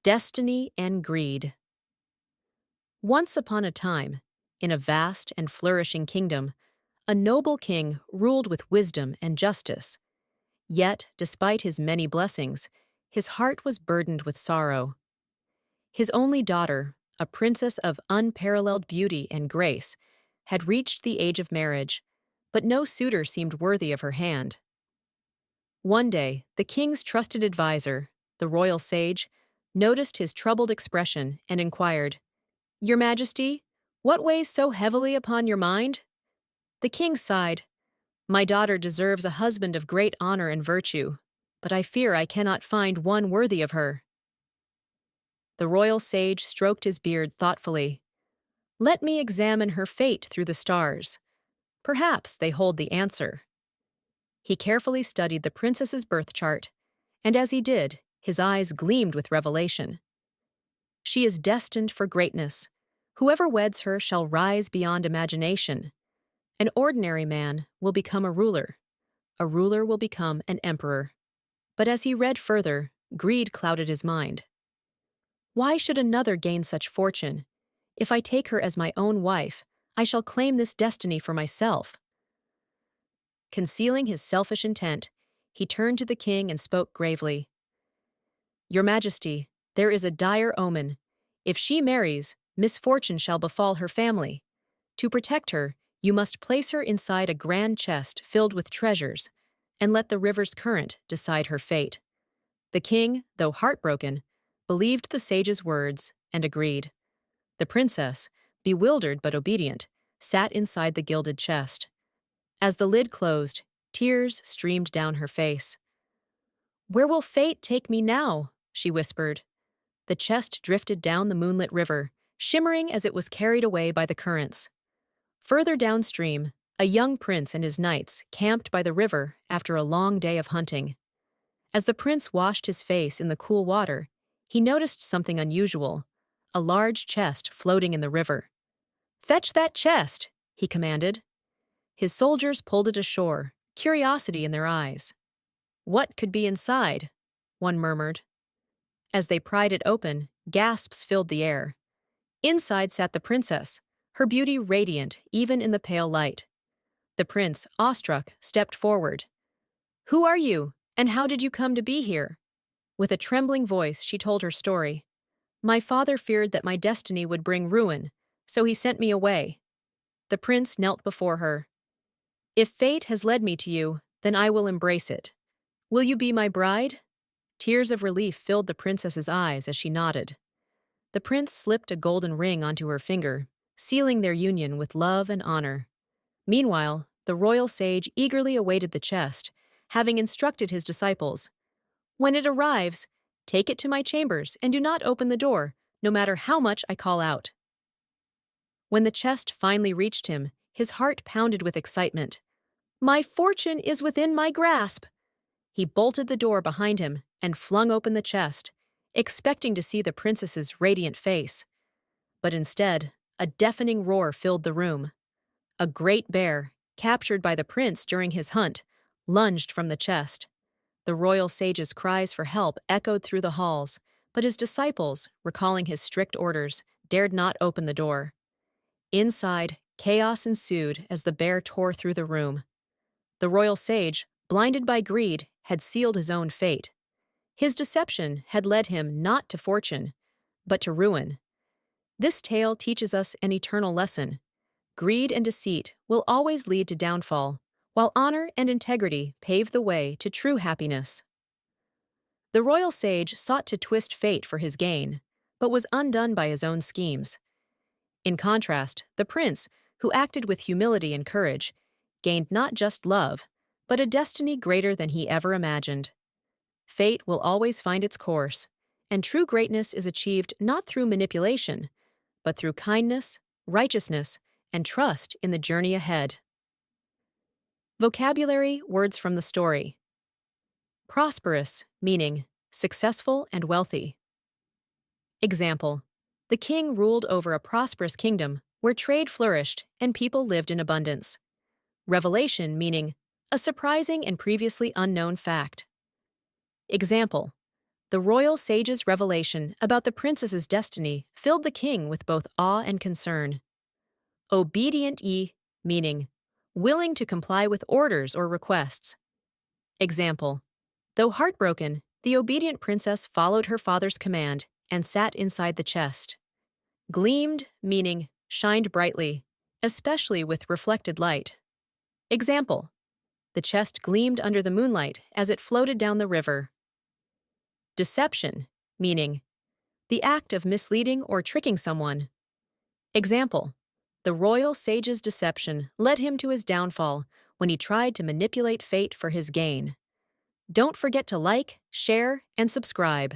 Destiny and greed. Once upon a time, in a vast and flourishing kingdom, a noble king ruled with wisdom and justice. Yet, despite his many blessings, his heart was burdened with sorrow. His only daughter, a princess of unparalleled beauty and grace, had reached the age of marriage, but no suitor seemed worthy of her hand. One day, the king's trusted advisor, the royal sage, noticed his troubled expression and inquired, "Your Majesty, what weighs so heavily upon your mind?" The king sighed. "My daughter deserves a husband of great honor and virtue, but I fear I cannot find one worthy of her." The royal sage stroked his beard thoughtfully. "Let me examine her fate through the stars. Perhaps they hold the answer." He carefully studied the princess's birth chart, and as he did, his eyes gleamed with revelation. "She is destined for greatness. Whoever weds her shall rise beyond imagination. An ordinary man will become a ruler. A ruler will become an emperor." But as he read further, greed clouded his mind. "Why should another gain such fortune? If I take her as my own wife, I shall claim this destiny for myself." Concealing his selfish intent, he turned to the king and spoke gravely. "Your Majesty, there is a dire omen. If she marries, misfortune shall befall her family. To protect her, you must place her inside a grand chest filled with treasures, and let the river's current decide her fate." The king, though heartbroken, believed the sage's words and agreed. The princess, bewildered but obedient, sat inside the gilded chest. As the lid closed, tears streamed down her face. "Where will fate take me now?" she whispered. The chest drifted down the moonlit river, shimmering as it was carried away by the currents. Further downstream, a young prince and his knights camped by the river after a long day of hunting. As the prince washed his face in the cool water, he noticed something unusual: a large chest floating in the river. "Fetch that chest!" he commanded. His soldiers pulled it ashore, curiosity in their eyes. "What could be inside?" one murmured. As they pried it open, gasps filled the air. Inside sat the princess, her beauty radiant even in the pale light. The prince, awestruck, stepped forward. "Who are you, and how did you come to be here?" With a trembling voice, she told her story. "My father feared that my destiny would bring ruin, so he sent me away." The prince knelt before her. "If fate has led me to you, then I will embrace it. Will you be my bride?" Tears of relief filled the princess's eyes as she nodded. The prince slipped a golden ring onto her finger, sealing their union with love and honor. Meanwhile, the royal sage eagerly awaited the chest, having instructed his disciples, "When it arrives, take it to my chambers and do not open the door, no matter how much I call out." When the chest finally reached him, his heart pounded with excitement. "My fortune is within my grasp!" He bolted the door behind him and flung open the chest, expecting to see the princess's radiant face. But instead, a deafening roar filled the room. A great bear, captured by the prince during his hunt, lunged from the chest. The royal sage's cries for help echoed through the halls, but his disciples, recalling his strict orders, dared not open the door. Inside, chaos ensued as the bear tore through the room. The royal sage, blinded by greed, had sealed his own fate. His deception had led him not to fortune, but to ruin. This tale teaches us an eternal lesson. Greed and deceit will always lead to downfall, while honor and integrity pave the way to true happiness. The royal sage sought to twist fate for his gain, but was undone by his own schemes. In contrast, the prince, who acted with humility and courage, gained not just love, but a destiny greater than he ever imagined. Fate will always find its course, and true greatness is achieved not through manipulation, but through kindness, righteousness, and trust in the journey ahead. Vocabulary words from the story. Prosperous, meaning successful and wealthy. Example: the king ruled over a prosperous kingdom where trade flourished and people lived in abundance. Revelation, meaning a surprising and previously unknown fact. Example: The royal sage's revelation about the princess's destiny filled the king with both awe and concern. Obedient meaning willing to comply with orders or requests. Example: though heartbroken, the obedient princess followed her father's command and sat inside the chest. Gleamed meaning shined brightly, especially with reflected light. Example: the chest gleamed under the moonlight as it floated down the river. Deception meaning the act of misleading or tricking someone. Example: the royal sage's deception led him to his downfall when he tried to manipulate fate for his gain. Don't forget to like, share, and subscribe.